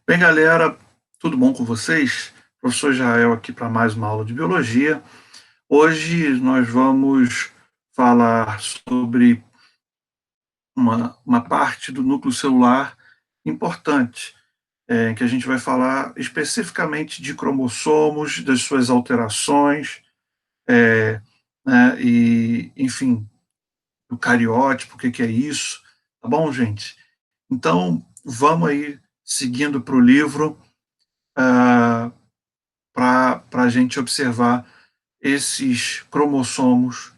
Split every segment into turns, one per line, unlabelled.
Bem, galera, tudo bom com vocês? Professor Israel aqui para mais uma aula de biologia. Hoje nós vamos falar sobre uma parte do núcleo celular importante, em que a gente vai falar especificamente de cromossomos, das suas alterações, né, e, enfim, do cariótipo, o que que é isso, tá bom, gente? Então, vamos aí seguindo para o livro, para a gente observar esses cromossomos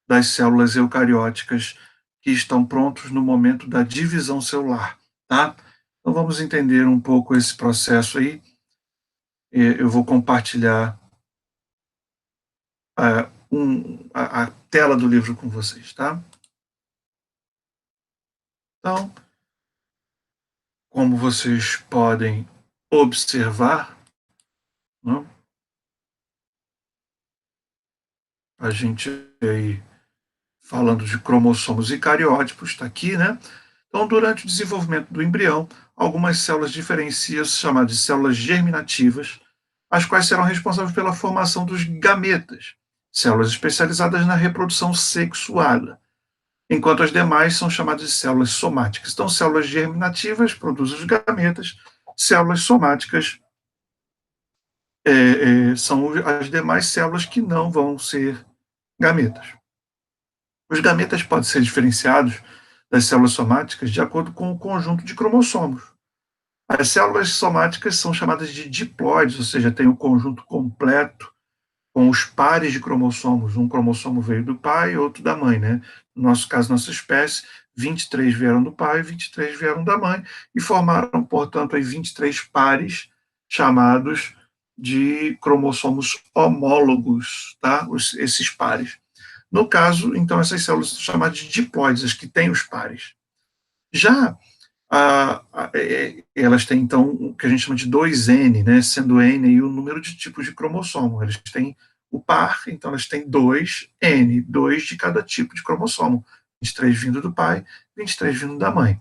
das células eucarióticas que estão prontos no momento da divisão celular, tá? Então vamos entender um pouco esse processo aí. Eu vou compartilhar a tela do livro com vocês, tá? Então, como vocês podem observar, né, a gente aí falando de cromossomos e cariótipos, está aqui, né? Então, durante o desenvolvimento do embrião, algumas células diferenciam-se, chamadas de células germinativas, as quais serão responsáveis pela formação dos gametas, células especializadas na reprodução sexuada, enquanto as demais são chamadas de células somáticas. Então, células germinativas produzem os gametas, células somáticas são as demais células que não vão ser gametas. Os gametas podem ser diferenciados das células somáticas de acordo com o conjunto de cromossomos. As células somáticas são chamadas de diploides, ou seja, tem o conjunto completo com os pares de cromossomos. Um cromossomo veio do pai e outro da mãe, né? No nosso caso, nossa espécie, 23 vieram do pai, 23 vieram da mãe e formaram, portanto, aí 23 pares chamados de cromossomos homólogos, tá? Esses pares. No caso, então, essas células são chamadas de diploides, as que têm os pares. Já elas têm, então, o que a gente chama de 2N, né, sendo N aí o número de tipos de cromossomo. Eles têm o par, então elas têm 2N, 2 de cada tipo de cromossomo. 23 vindo do pai, 23 vindo da mãe.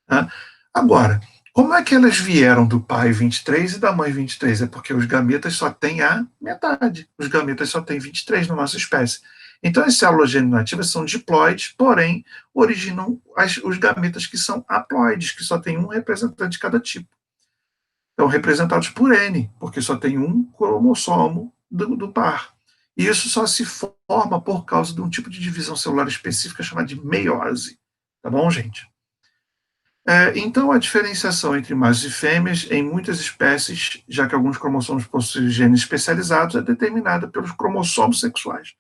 Tá? Agora, como é que elas vieram do pai 23 e da mãe 23? É porque os gametas só têm a metade. Os gametas só têm 23 na nossa espécie. Então, as células germinativas são diploides, porém, originam os gametas que são haploides, que só tem um representante de cada tipo. Então, representados por N, porque só tem um cromossomo do par. E isso só se forma por causa de um tipo de divisão celular específica chamada de meiose. Tá bom, gente? Então, a diferenciação entre machos e fêmeas em muitas espécies, já que alguns cromossomos possuem genes especializados, é determinada pelos cromossomos sexuais.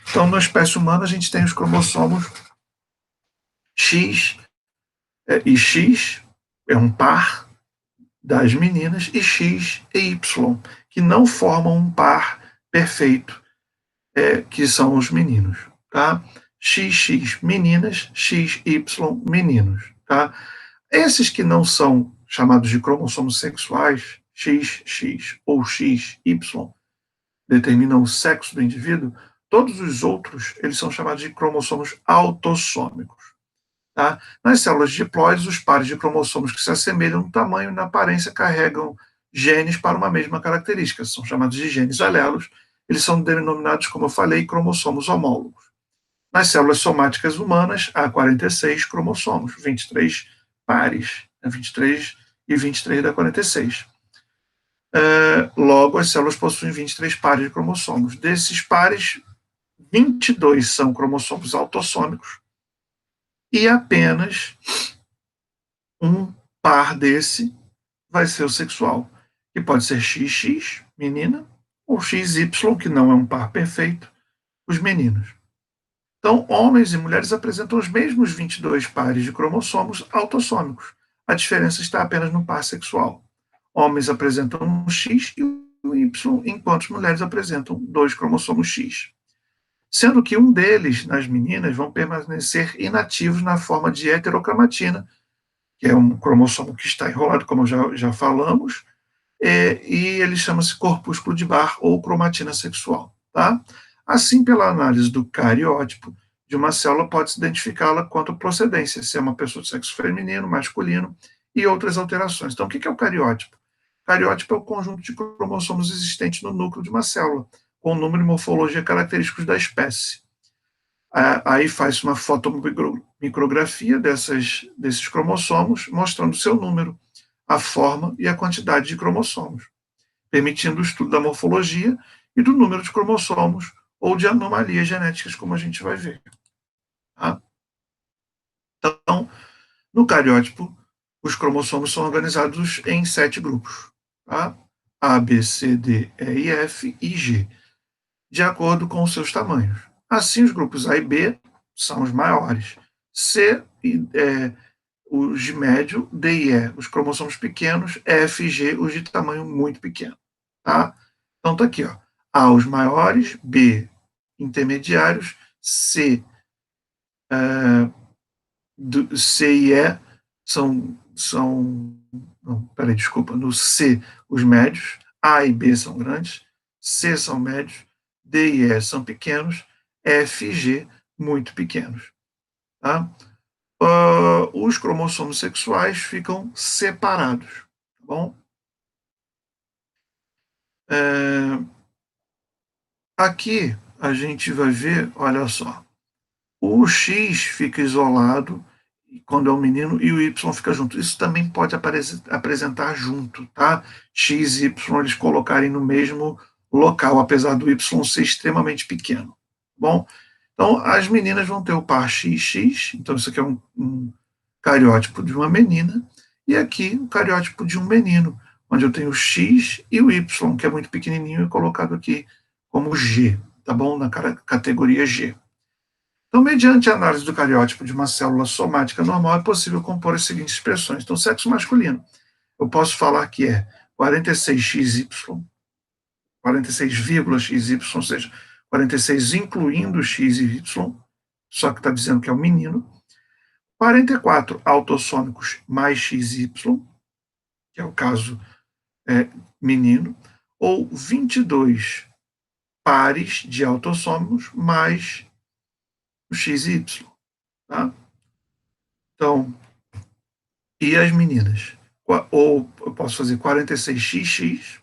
Então, na espécie humana, a gente tem os cromossomos X e X, é um par das meninas, e X e Y, que não formam um par perfeito, que são os meninos. Tá? XX meninas, XY meninos. Tá? Esses que não são chamados de cromossomos sexuais, XX ou XY, determinam o sexo do indivíduo, todos os outros eles são chamados de cromossomos autossômicos. Tá? Nas células diploides, os pares de cromossomos que se assemelham no tamanho e na aparência carregam genes para uma mesma característica, são chamados de genes alelos, eles são denominados, como eu falei, cromossomos homólogos. Nas células somáticas humanas, há 46 cromossomos, 23 pares, 23 e 23 dá 46. Logo, as células possuem 23 pares de cromossomos. Desses pares, 22 são cromossomos autossômicos e apenas um par desse vai ser o sexual, que pode ser XX, menina, ou XY, que não é um par perfeito, os meninos. Então, homens e mulheres apresentam os mesmos 22 pares de cromossomos autossômicos. A diferença está apenas no par sexual. Homens apresentam um X e um Y, enquanto as mulheres apresentam dois cromossomos X. Sendo que um deles, nas meninas, vão permanecer inativos na forma de heterocromatina, que é um cromossomo que está enrolado, como já falamos, e ele chama-se corpúsculo de Barr ou cromatina sexual. Tá? Assim, pela análise do cariótipo de uma célula, pode-se identificá-la quanto à procedência, se é uma pessoa de sexo feminino, masculino, e outras alterações. Então, o que é o cariótipo? O cariótipo é o conjunto de cromossomos existente no núcleo de uma célula, com o número e morfologia característicos da espécie. Aí faz uma fotomicrografia desses cromossomos, mostrando seu número, a forma e a quantidade de cromossomos, permitindo o estudo da morfologia e do número de cromossomos ou de anomalias genéticas, como a gente vai ver. Tá? Então, no cariótipo, os cromossomos são organizados em 7 grupos. Tá? A, B, C, D, E e F e G, de acordo com os seus tamanhos. Assim, os grupos A e B são os maiores. C, os de médio, D e E, os cromossomos pequenos, F e G, os de tamanho muito pequeno. Tá? Então, tá aqui, ó. A, os maiores, B, intermediários, C, C e E desculpa, no C, os médios, A e B são grandes, C são médios, D e E são pequenos, F e G muito pequenos. Tá? Os cromossomos sexuais ficam separados, tá bom? Aqui a gente vai ver, olha só, o X fica isolado quando é um menino e o Y fica junto. Isso também pode apresentar junto, tá? X e Y eles colocarem no mesmo local, apesar do Y ser extremamente pequeno. Bom, então as meninas vão ter o par XX, então isso aqui é um cariótipo de uma menina, e aqui o cariótipo de um menino, onde eu tenho o X e o Y, que é muito pequenininho, e colocado aqui como G, tá bom? Na categoria G. Então, mediante a análise do cariótipo de uma célula somática normal, é possível compor as seguintes expressões. Então, sexo masculino, eu posso falar que é 46XY, 46,XY, ou seja, 46 incluindo X e Y, só que está dizendo que é um menino. 44 autossômicos mais XY, que é o caso menino, ou 22 pares de autossômicos mais o XY. Tá? Então, e as meninas? Ou eu posso fazer 46XX,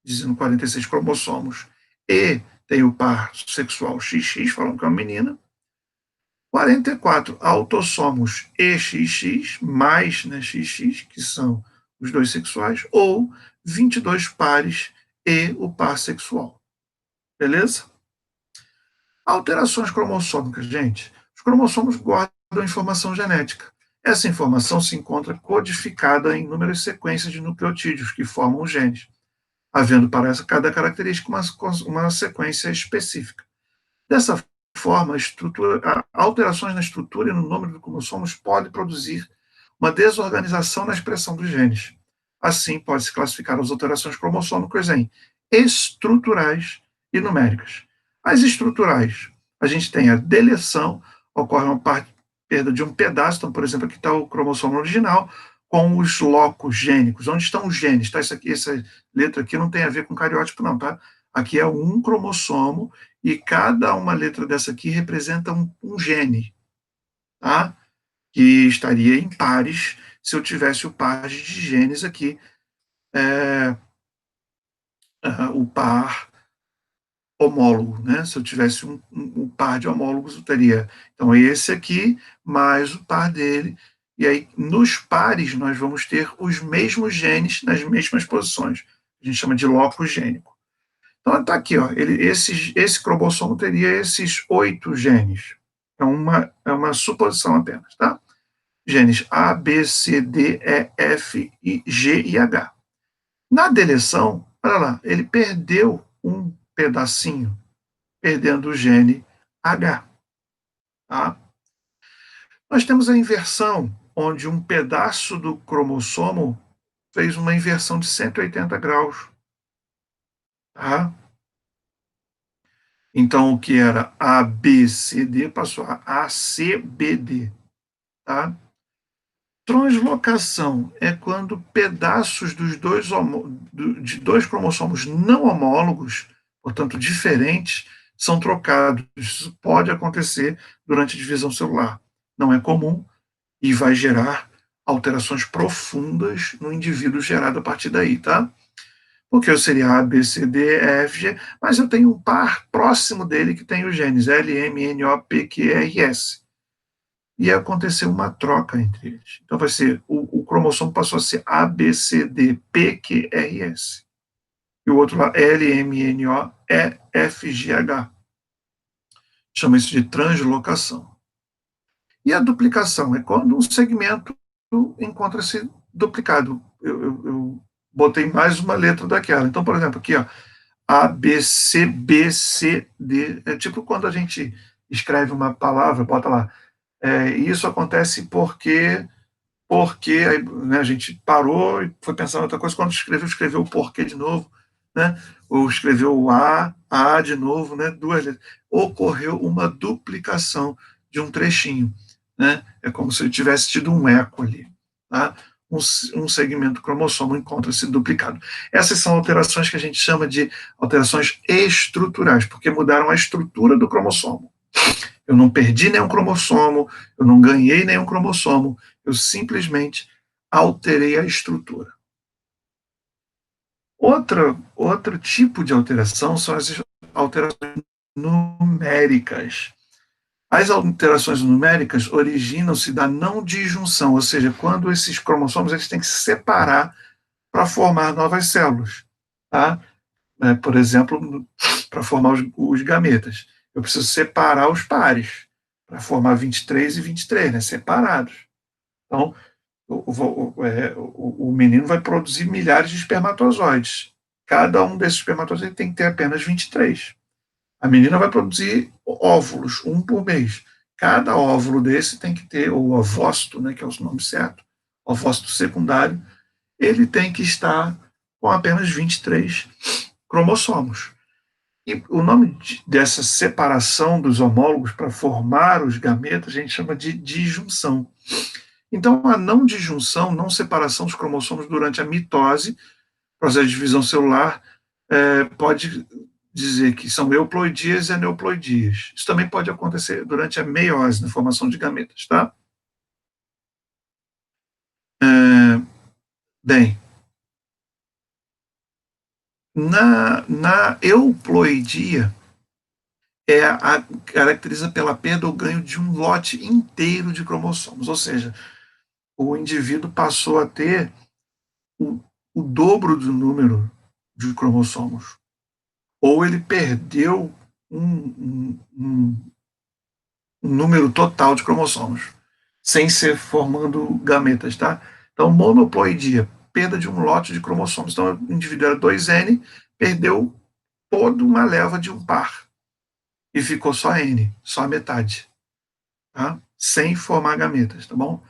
dizendo 46 cromossomos, e tem o par sexual XX, falando que é uma menina. 44 autossomos e XX, mais né, XX, que são os dois sexuais, ou 22 pares e o par sexual. Beleza? Alterações cromossômicas, gente. Os cromossomos guardam informação genética. Essa informação se encontra codificada em inúmeras sequências de nucleotídeos que formam os genes, havendo para cada característica uma sequência específica. Dessa forma, alterações na estrutura e no número de cromossomos podem produzir uma desorganização na expressão dos genes. Assim, pode-se classificar as alterações cromossômicas em estruturais e numéricas. As estruturais, a gente tem a deleção, ocorre uma perda de um pedaço, então, por exemplo, aqui está o cromossomo original, com os locos gênicos. Onde estão os genes? Tá? Essa letra aqui não tem a ver com cariótipo, não, tá? Aqui é um cromossomo e cada uma letra dessa aqui representa um gene, tá? Que estaria em pares se eu tivesse o par de genes aqui, o par homólogo, né? Se eu tivesse um par de homólogos, eu teria, então, esse aqui mais o par dele, e aí nos pares nós vamos ter os mesmos genes nas mesmas posições. A gente chama de locus gênico. Então, está aqui, ó, esse cromossomo teria esses 8 genes. É uma suposição apenas, tá? Genes A, B, C, D, E, F, G e H. Na deleção, olha lá, ele perdeu um pedacinho, perdendo o gene H. Tá? Nós temos a inversão, onde um pedaço do cromossomo fez uma inversão de 180 graus. Tá? Então, o que era ABCD passou a ACBD. Tá? Translocação é quando pedaços de dois cromossomos não homólogos, portanto diferentes, são trocados. Isso pode acontecer durante a divisão celular. Não é comum e vai gerar alterações profundas no indivíduo gerado a partir daí, tá? Porque eu seria A, B, C, D, E, F, G, mas eu tenho um par próximo dele que tem os genes L, M, N, O, P, Q, R, S. E aconteceu uma troca entre eles. Então vai ser, o cromossomo passou a ser A, B, C, D, P, Q, R, S. E o outro lá, L, M, N, O, E, F, G, H. Chama isso de translocação. E a duplicação é quando um segmento encontra-se duplicado. Eu botei mais uma letra daquela. Então, por exemplo, aqui, ó, A, B, C, B, C, D. É tipo quando a gente escreve uma palavra, bota lá. Isso acontece porque aí, né, a gente parou e foi pensar em outra coisa. Quando escreveu o porquê de novo, né? Ou escreveu o A de novo, né? Duas letras. Ocorreu uma duplicação de um trechinho, né? É como se ele tivesse tido um eco ali, tá? Um segmento cromossomo encontra-se duplicado. Essas são alterações que a gente chama de alterações estruturais, porque mudaram a estrutura do cromossomo. Eu não perdi nenhum cromossomo, eu não ganhei nenhum cromossomo, eu simplesmente alterei a estrutura. Outro tipo de alteração são as alterações numéricas. As alterações numéricas originam-se da não disjunção, ou seja, quando esses cromossomos eles têm que se separar para formar novas células. Tá? Por exemplo, para formar os gametas. Eu preciso separar os pares para formar 23 e 23, né, separados. Então, o menino vai produzir milhares de espermatozoides. Cada um desses espermatozoides tem que ter apenas 23. A menina vai produzir óvulos, um por mês. Cada óvulo desse tem que ter, ou ovócito, né, que é o nome certo, ovócito secundário, ele tem que estar com apenas 23 cromossomos. E o nome dessa separação dos homólogos para formar os gametas a gente chama de disjunção. Então, a não disjunção, não separação dos cromossomos durante a mitose, processo de divisão celular, pode dizer que são euploidias e aneuploidias. Isso também pode acontecer durante a meiose, na formação de gametas, tá? Bem, na euploidia, caracteriza pela perda ou ganho de um lote inteiro de cromossomos, ou seja, o indivíduo passou a ter o, o dobro do número de cromossomos, ou ele perdeu um número total de cromossomos, sem ser formando gametas, tá? Então, monoploidia, perda de um lote de cromossomos. Então, o indivíduo era 2N, perdeu toda uma leva de um par, e ficou só N, só a metade, tá? Sem formar gametas, tá bom?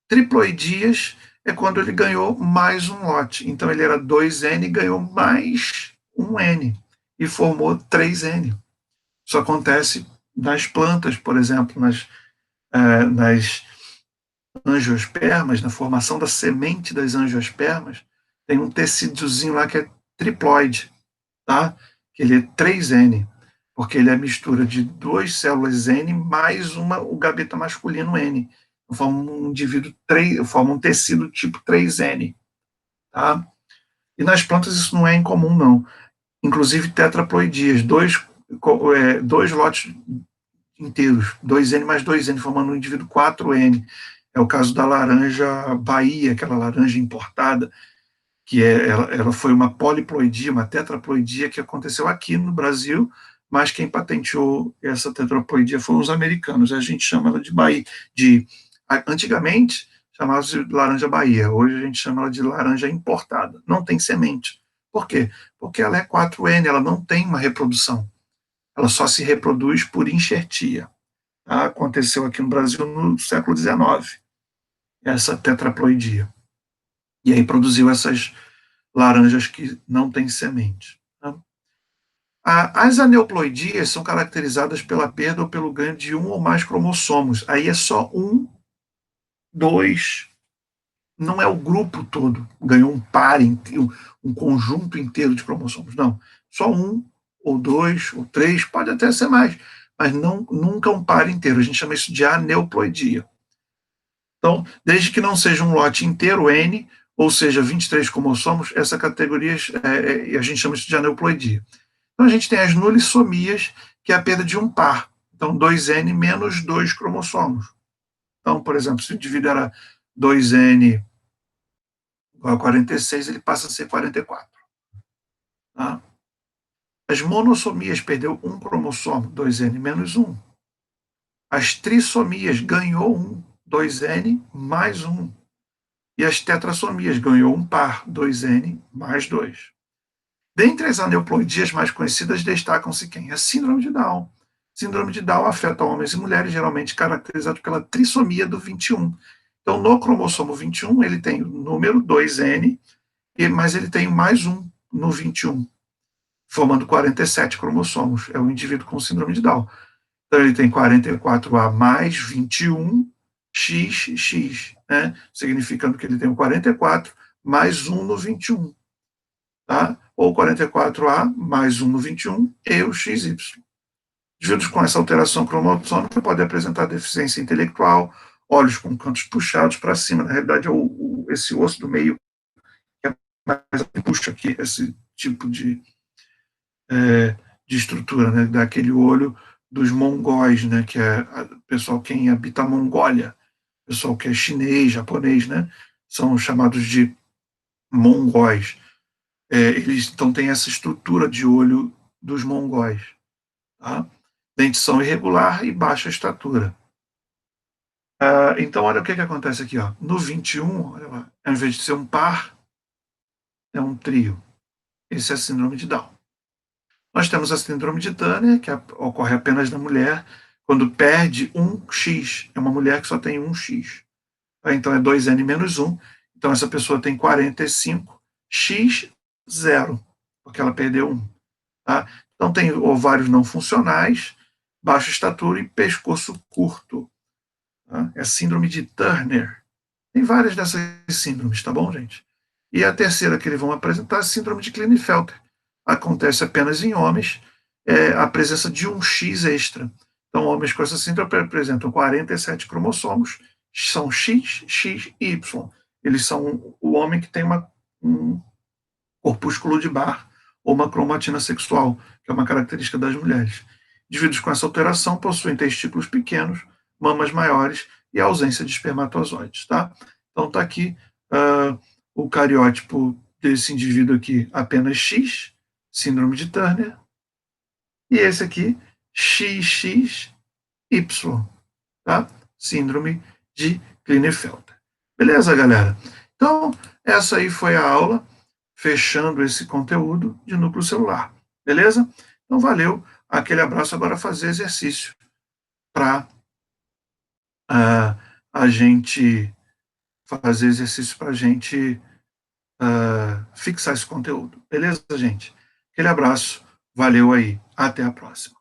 Triploidias é quando ele ganhou mais um lote. Então, ele era 2N e ganhou mais um N, e formou 3N. Isso acontece nas plantas, por exemplo, nas angiospermas, na formação da semente das angiospermas, tem um tecidozinho lá que é triploide, tá? Que ele é 3N, porque ele é a mistura de duas células N mais o gabeta masculino N. Forma um indivíduo, forma um tecido tipo 3N, tá? E nas plantas isso não é incomum, não. Inclusive tetraploidias, dois lotes inteiros, 2N mais 2N, formando um indivíduo 4N. É o caso da laranja Bahia, aquela laranja importada, que ela foi uma poliploidia, uma tetraploidia que aconteceu aqui no Brasil, mas quem patenteou essa tetraploidia foram os americanos. A gente chama ela de Bahia. Antigamente, chamava-se de laranja Bahia. Hoje a gente chama ela de laranja importada. Não tem semente. Por quê? Porque ela é 4N, ela não tem uma reprodução. Ela só se reproduz por enxertia. Tá? Aconteceu aqui no Brasil no século XIX, essa tetraploidia. E aí produziu essas laranjas que não têm semente. Tá? As aneuploidias são caracterizadas pela perda ou pelo ganho de um ou mais cromossomos. Aí é só um, dois, não é o grupo todo, ganhou um par, um conjunto inteiro de cromossomos. Não, só um, ou dois, ou três, pode até ser mais, mas nunca um par inteiro. A gente chama isso de aneuploidia. Então, desde que não seja um lote inteiro N, ou seja, 23 cromossomos, essa categoria a gente chama isso de aneuploidia. Então, a gente tem as nulissomias, que é a perda de um par. Então, 2N menos 2 cromossomos. Então, por exemplo, se o indivíduo era 2N igual a 46, ele passa a ser 44. Tá? As monossomias perdeu um cromossomo, 2N menos 1. As trissomias ganhou um, 2N mais 1. E as tetrassomias ganhou um par, 2N mais 2. Dentre as aneuploidias mais conhecidas, destacam-se quem? A síndrome de Down. Síndrome de Down afeta homens e mulheres, geralmente caracterizado pela trissomia do 21. Então, no cromossomo 21, ele tem o número 2N, mas ele tem mais um no 21, formando 47 cromossomos. É o indivíduo com síndrome de Down. Então, ele tem 44A mais 21XX, né? Significando que ele tem o 44 mais 1 no 21. Tá? Ou 44A mais 1 no 21 e o XY. Indivíduos com essa alteração cromossômica podem apresentar deficiência intelectual, olhos com cantos puxados para cima. Na realidade, é esse osso do meio que é mais puxa aqui, esse tipo de estrutura, né, daquele olho dos mongóis, né, que é o pessoal quem habita a Mongólia, pessoal que é chinês, japonês, né, são chamados de mongóis. Eles então têm essa estrutura de olho dos mongóis, tá? Dentição irregular e baixa estatura. Então, olha o que acontece aqui, ó. No 21, olha lá, ao invés de ser um par, é um trio. Esse é a síndrome de Down. Nós temos a síndrome de Turner, que ocorre apenas na mulher, quando perde um X. É uma mulher que só tem um X. Então é 2N menos 1. Então essa pessoa tem 45X0, porque ela perdeu um. Tá? Então tem ovários não funcionais, baixa estatura e pescoço curto. Tá? É a síndrome de Turner. Tem várias dessas síndromes, tá bom, gente? E a terceira que eles vão apresentar é a síndrome de Klinefelter. Acontece apenas em homens, a presença de um X extra. Então, homens com essa síndrome apresentam 47 cromossomos, são X, X e Y. Eles são o homem que tem um corpúsculo de Barr ou uma cromatina sexual, que é uma característica das mulheres. Indivíduos com essa alteração possuem testículos pequenos, mamas maiores e ausência de espermatozoides. Tá? Então, está aqui o cariótipo desse indivíduo aqui, apenas X, síndrome de Turner, e esse aqui, XXY, tá? Síndrome de Klinefelter. Beleza, galera? Então, essa aí foi a aula, fechando esse conteúdo de núcleo celular. Beleza? Então, valeu. Aquele abraço. Agora fazer exercício para a gente fazer exercício para a gente fixar esse conteúdo. Beleza, gente? Aquele abraço. Valeu aí. Até a próxima.